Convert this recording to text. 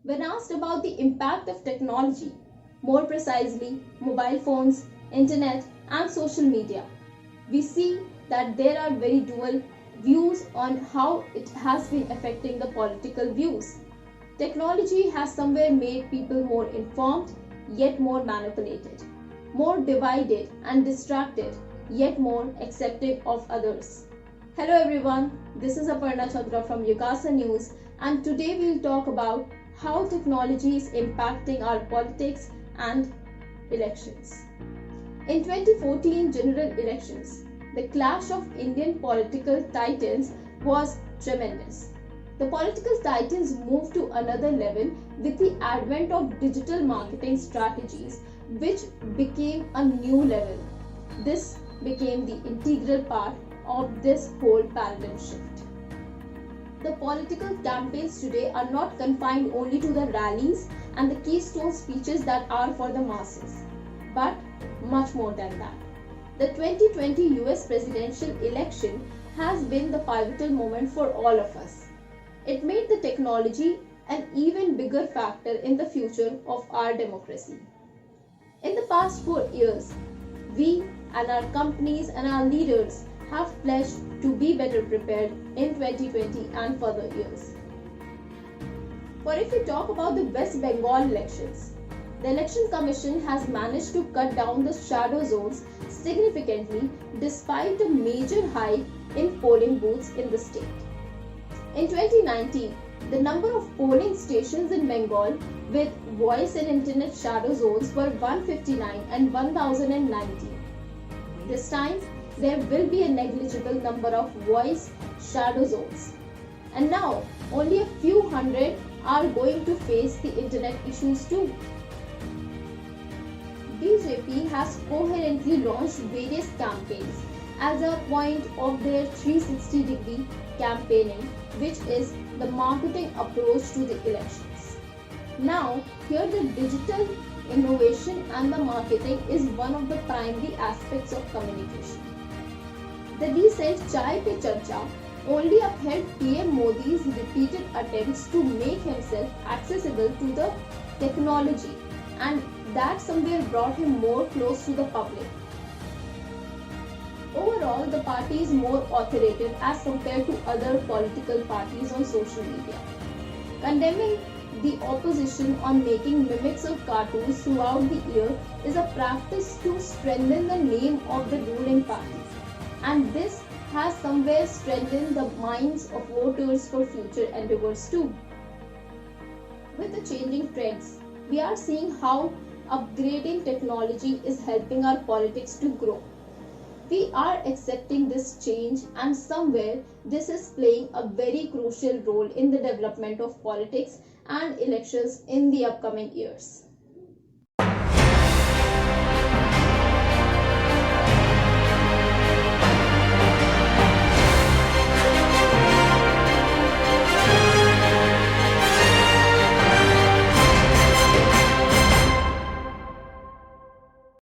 When asked about the impact of technology, more precisely mobile phones, internet, and social media, we see that there are very dual views on how it has been affecting the political views. Technology has somewhere made people more informed, yet more manipulated, more divided and distracted, yet more accepting of others. Hello everyone, this is Aparna Chandra from Yugasa News, and today we'll talk about how technology is impacting our politics and elections. In 2014 general elections, the clash of Indian political titans was tremendous. The political titans moved to another level with the advent of digital marketing strategies, which became a new level. This became the integral part of this whole paradigm shift. The political campaigns today are not confined only to the rallies and the keystone speeches that are for the masses, but much more than that. The 2020 US presidential election has been the pivotal moment for all of us. It made the technology an even bigger factor in the future of our democracy. In the past 4 years, we and our companies and our leaders have pledged to be better prepared in 2020 and further years. For if we talk about the West Bengal elections, the Election Commission has managed to cut down the shadow zones significantly despite a major hike in polling booths in the state. In 2019, the number of polling stations in Bengal with voice and internet shadow zones were 159 and 1090. This time, there will be a negligible number of voice shadow zones. And now, only a few hundred are going to face the internet issues too. BJP has coherently launched various campaigns as a point of their 360-degree campaigning, which is the marketing approach to the elections. Now, here the digital innovation and the marketing is one of the primary aspects of communication. The recent Chai Pe Charcha only upheld PM Modi's repeated attempts to make himself accessible to the technology, and that somewhere brought him more close to the public. Overall, the party is more authoritative as compared to other political parties on social media. Condemning the opposition on making mimics of cartoons throughout the year is a practice to strengthen the name of the ruling party, and this has somewhere strengthened the minds of voters for future endeavors too. With the changing trends, we are seeing how upgrading technology is helping our politics to grow. We are accepting this change, and somewhere this is playing a very crucial role in the development of politics and elections in the upcoming years.